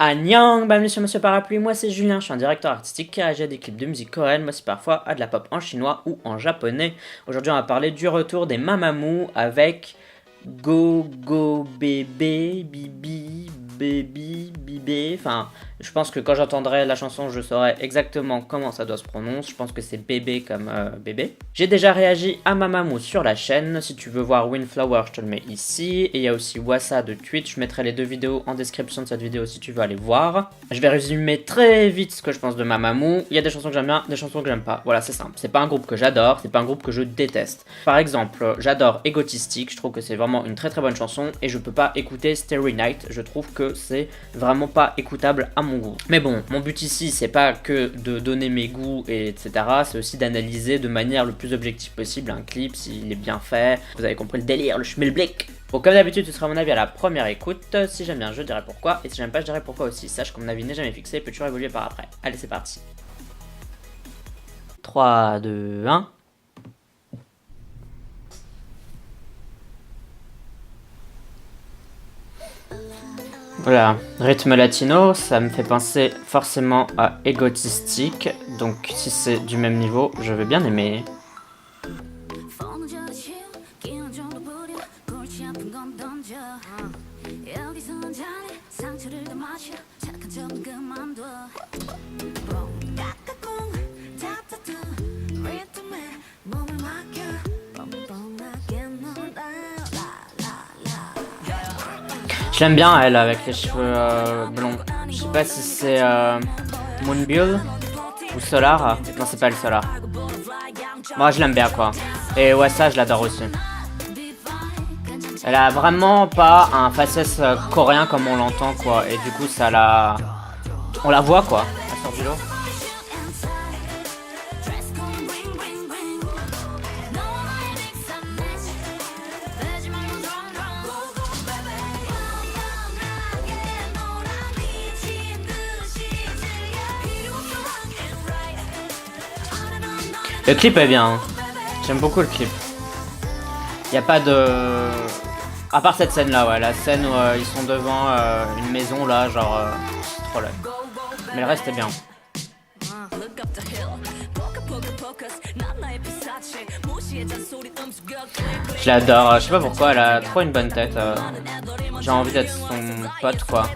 Annyeong, bienvenue sur Monsieur Parapluie, moi c'est Julien, je suis un directeur artistique qui réagit à des clips de musique coréenne, mais aussi parfois à de la pop en chinois ou en japonais. Aujourd'hui on va parler du retour des Mamamoo avec Go Go Bébé, Bibi, Baby, Bibé, enfin je pense que quand j'entendrai la chanson je saurai exactement comment ça doit se prononcer, je pense que c'est bébé comme bébé. J'ai déjà réagi à Mamamoo sur la chaîne, si tu veux voir Windflower je te le mets ici, et il y a aussi Wassa de Twitch, je mettrai les deux vidéos en description de cette vidéo si tu veux aller voir. Je vais résumer très vite ce que je pense de Mamamoo, il y a des chansons que j'aime bien, des chansons que j'aime pas, voilà c'est simple, c'est pas un groupe que j'adore, c'est pas un groupe que je déteste. Par exemple, j'adore Egotistic, je trouve que c'est vraiment une très très bonne chanson, et je peux pas écouter Starry Night, je trouve que c'est vraiment pas écoutable à mon goût. Mais bon, mon but ici c'est pas que de donner mes goûts et etc, c'est aussi d'analyser de manière le plus objective possible un clip, s'il est bien fait, vous avez compris le délire, le schmilblick. Bon, comme d'habitude, ce sera mon avis à la première écoute. Si j'aime bien, je dirai pourquoi. Et si j'aime pas, je dirai pourquoi aussi. Sache que mon avis n'est jamais fixé et peut toujours évoluer par après. Allez, c'est parti. 3, 2, 1. Voilà, rythme latino, ça me fait penser forcément à Egotistic. Donc si c'est du même niveau, je veux bien aimer. Je l'aime bien elle avec les cheveux blonds. Je sais pas si c'est Moonbyul ou Solar. Non c'est pas le Solar. Moi je l'aime bien quoi. Et ouais ça je l'adore aussi. Elle a vraiment pas un faciès coréen comme on l'entend quoi. Et du coup ça la... On la voit quoi. Elle sort du lot. Le clip est bien, hein. J'aime beaucoup le clip. Y a pas de... À part cette scène là, ouais, la scène où ils sont devant une maison là, genre... c'est trop laid. Mais le reste est bien. Je l'adore, je sais pas pourquoi, elle a trop une bonne tête. J'ai envie d'être son pote quoi.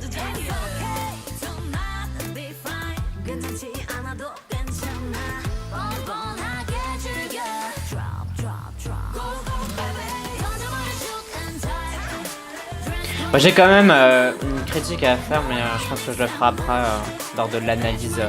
J'ai quand même une critique à faire, mais je pense que je le ferai après lors de l'analyse.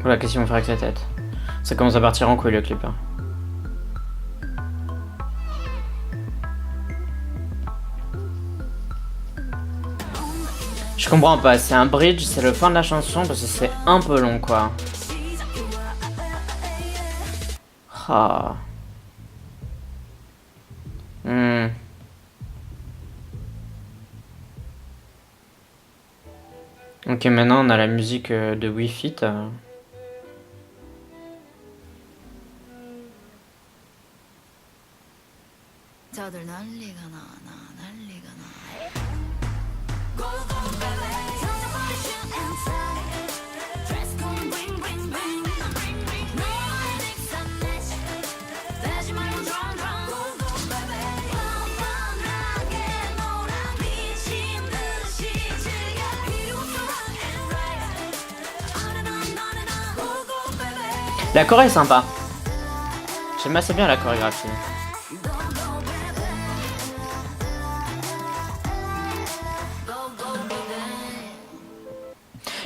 Voilà, qu'est-ce qu'ils vont faire avec sa tête? Ça commence à partir en couille le clip. Hein. Je comprends pas, c'est un bridge, c'est le fin de la chanson parce que c'est un peu long quoi. Ah. Ok, maintenant on a la musique de Wii Fit. La choré est sympa. J'aime assez bien la chorégraphie.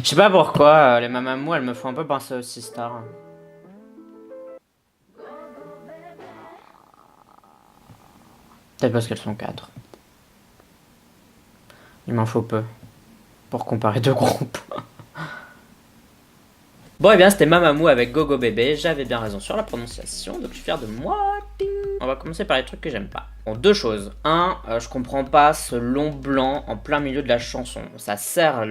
Je sais pas pourquoi, les Mamamoo elles me font un peu penser aux Sistar. Peut-être parce qu'elles sont 4. Il m'en faut peu pour comparer deux groupes. Bon, et bien, c'était Mamamoo avec Gogo Bébé. J'avais bien raison sur la prononciation, donc je suis fier de moi. Ding. On va commencer par les trucs que j'aime pas. Bon, deux choses. Un, je comprends pas ce long blanc en plein milieu de la chanson. Ça sert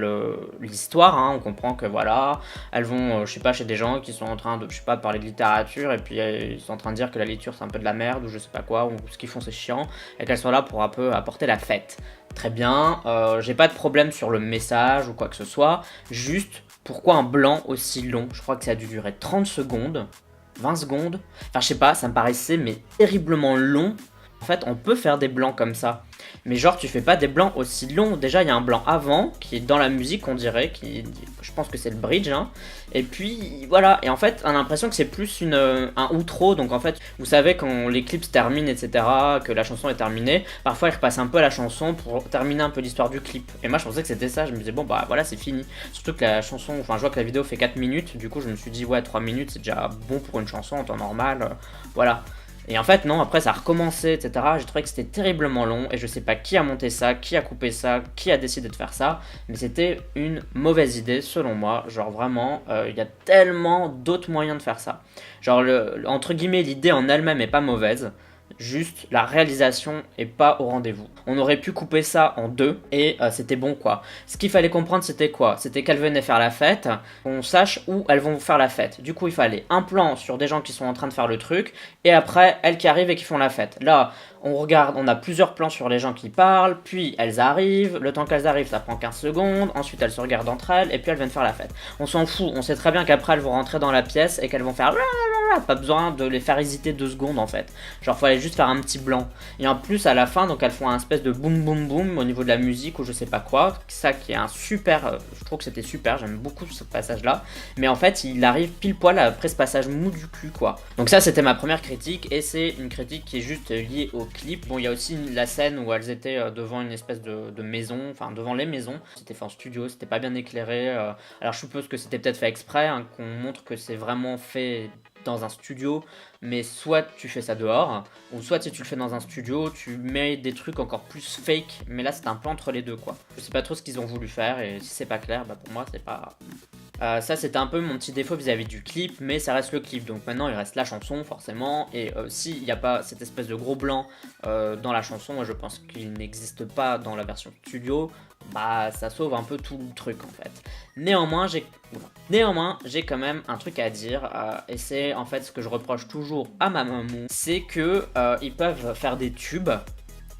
l'histoire, hein. On comprend que voilà, elles vont, je sais pas, chez des gens qui sont en train de, je sais pas, parler de littérature, et puis ils sont en train de dire que la lecture c'est un peu de la merde, ou je sais pas quoi, ou ce qu'ils font c'est chiant, et qu'elles sont là pour un peu apporter la fête. Très bien, j'ai pas de problème sur le message ou quoi que ce soit, juste pourquoi un blanc aussi long? Je crois que ça a dû durer 30 secondes, 20 secondes, enfin je sais pas, ça me paraissait mais terriblement long. En fait, on peut faire des blancs comme ça. Mais genre, tu fais pas des blancs aussi longs. Déjà, il y a un blanc avant, qui est dans la musique, on dirait, je pense que c'est le bridge, hein. Et puis, voilà. Et en fait, on a l'impression que c'est plus un outro. Donc en fait, vous savez, quand les clips se terminent, etc., que la chanson est terminée, parfois, ils repassent un peu à la chanson pour terminer un peu l'histoire du clip. Et moi, je pensais que c'était ça. Je me disais, bon, bah voilà, c'est fini. Surtout que la chanson, enfin, je vois que la vidéo fait 4 minutes. Du coup, je me suis dit, ouais, 3 minutes, c'est déjà bon pour une chanson en temps normal. Voilà. Et en fait, non, après ça a recommencé, etc. J'ai trouvé que c'était terriblement long et je sais pas qui a monté ça, qui a coupé ça, qui a décidé de faire ça, mais c'était une mauvaise idée selon moi. Genre vraiment, il y a tellement d'autres moyens de faire ça. Genre, entre guillemets, l'idée en elle-même est pas mauvaise. Juste, la réalisation est pas au rendez-vous. On aurait pu couper ça en deux et c'était bon quoi. Ce qu'il fallait comprendre c'était quoi? C'était qu'elles venaient faire la fête, qu'on sache où elles vont faire la fête. Du coup il fallait un plan sur des gens qui sont en train de faire le truc et après elles qui arrivent et qui font la fête. Là on regarde, on a plusieurs plans sur les gens qui parlent, puis elles arrivent, le temps qu'elles arrivent ça prend 15 secondes, ensuite elles se regardent entre elles et puis elles viennent faire la fête. On s'en fout, on sait très bien qu'après elles vont rentrer dans la pièce et qu'elles vont faire... Pas besoin de les faire hésiter 2 secondes en fait. Genre fallait juste faire un petit blanc. Et en plus à la fin donc elles font un espèce de boum boum boum au niveau de la musique ou je sais pas quoi. Ça qui est un super... je trouve que c'était super, j'aime beaucoup ce passage là. Mais en fait il arrive pile poil après ce passage mou du cul quoi. Donc ça c'était ma première critique et c'est une critique qui est juste liée au clip. Bon il y a aussi la scène où elles étaient devant une espèce de maison, enfin devant les maisons. C'était fait en studio, c'était pas bien éclairé. Alors je suppose que c'était peut-être fait exprès, hein, qu'on montre que c'est vraiment fait dans un studio, mais soit tu fais ça dehors, ou soit si tu le fais dans un studio, tu mets des trucs encore plus fake, mais là c'est un peu entre les deux quoi. Je sais pas trop ce qu'ils ont voulu faire, et si c'est pas clair, bah pour moi c'est pas... ça c'était un peu mon petit défaut vis-à-vis du clip, mais ça reste le clip, donc maintenant il reste la chanson forcément, et s'il n'y a pas cette espèce de gros blanc dans la chanson, moi je pense qu'il n'existe pas dans la version studio, bah ça sauve un peu tout le truc en fait. Néanmoins j'ai quand même un truc à dire, et c'est en fait ce que je reproche toujours à Mamamoo, c'est que ils peuvent faire des tubes,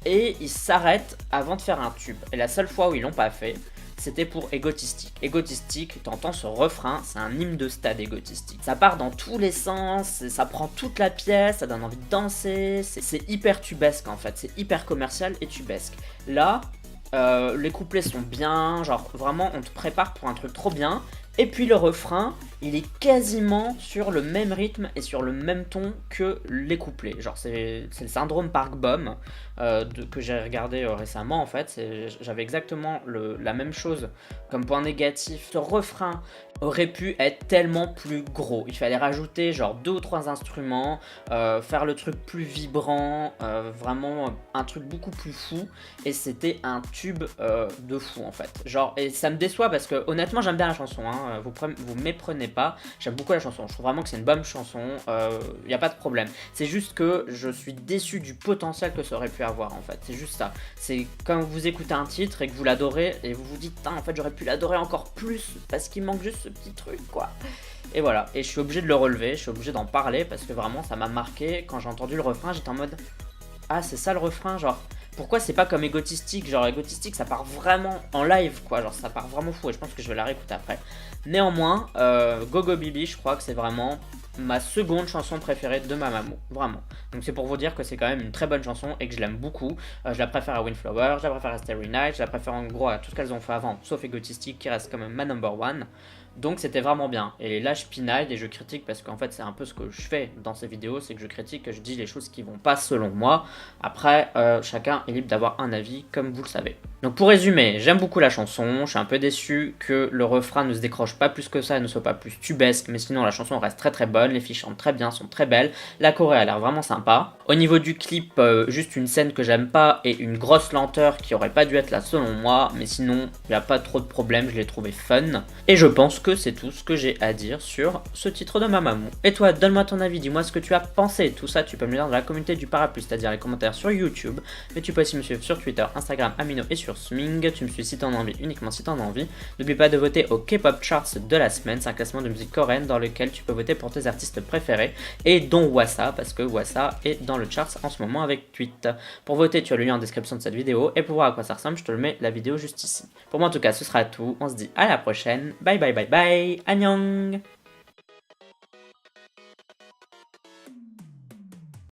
et ils s'arrêtent avant de faire un tube, et la seule fois où ils l'ont pas fait, c'était pour Égotistique. Égotistique, t'entends ce refrain, c'est un hymne de stade Égotistique. Ça part dans tous les sens, ça prend toute la pièce, ça donne envie de danser, c'est hyper tubesque en fait, c'est hyper commercial et tubesque. Là, les couplets sont bien, genre vraiment on te prépare pour un truc trop bien. Et puis le refrain, il est quasiment sur le même rythme et sur le même ton que les couplets. Genre c'est le syndrome Park Bom que j'ai regardé récemment en fait. J'avais exactement la même chose comme point négatif. Ce refrain aurait pu être tellement plus gros. Il fallait rajouter genre 2 ou 3 instruments, faire le truc plus vibrant, vraiment un truc beaucoup plus fou. Et c'était un tube de fou en fait. Genre, et ça me déçoit parce que honnêtement j'aime bien la chanson, hein, vous méprenez pas, j'aime beaucoup la chanson, je trouve vraiment que c'est une bonne chanson, y a pas de problème. C'est juste que je suis déçu du potentiel que ça aurait pu avoir en fait, c'est juste ça. C'est quand vous écoutez un titre et que vous l'adorez et vous vous dites, en fait j'aurais pu l'adorer encore plus parce qu'il manque juste ce petit truc quoi. Et voilà, et je suis obligé de le relever, je suis obligé d'en parler parce que vraiment ça m'a marqué. Quand j'ai entendu le refrain j'étais en mode, ah c'est ça le refrain, genre pourquoi c'est pas comme Égotistique? Genre Égotistique ça part vraiment en live quoi, genre ça part vraiment fou et je pense que je vais la réécouter après. Néanmoins, Gogo Bibi je crois que c'est vraiment ma seconde chanson préférée de Mamamoo, vraiment. Donc c'est pour vous dire que c'est quand même une très bonne chanson et que je l'aime beaucoup. Je la préfère à Windflower, je la préfère à Starry Night, je la préfère en gros à tout ce qu'elles ont fait avant, sauf Égotistique qui reste quand même ma number one. Donc c'était vraiment bien. Et là je pinaille et je critique parce qu'en fait c'est un peu ce que je fais dans ces vidéos, c'est que je critique, que je dis les choses qui vont pas selon moi. Après, chacun est libre d'avoir un avis comme vous le savez. Donc pour résumer, j'aime beaucoup la chanson, je suis un peu déçu que le refrain ne se décroche pas plus que ça et ne soit pas plus tubesque, mais sinon la chanson reste très très bonne, les filles chantent très bien, sont très belles, la choré a l'air vraiment sympa. Au niveau du clip, juste une scène que j'aime pas et une grosse lenteur qui aurait pas dû être là selon moi, mais sinon il n'y a pas trop de problème, je l'ai trouvé fun. Et je pense que c'est tout ce que j'ai à dire sur ce titre de Mamamoo. Et toi, donne-moi ton avis, dis-moi ce que tu as pensé. Tout ça, tu peux me le dire dans la communauté du Parapluie, c'est-à-dire les commentaires sur YouTube. Mais tu peux aussi me suivre sur Twitter, Instagram, Amino et sur Sming. Tu me suis si t'en as envie, uniquement si t'en as envie. N'oublie pas de voter au K-pop Charts de la semaine. C'est un classement de musique coréenne dans lequel tu peux voter pour tes artistes préférés. Et dont Wassa, parce que Wassa est dans le charts en ce moment avec Tweet. Pour voter, tu as le lien en description de cette vidéo. Et pour voir à quoi ça ressemble, je te le mets la vidéo juste ici. Pour moi en tout cas, ce sera tout. On se dit à la prochaine. Bye bye bye bye. Annyeong.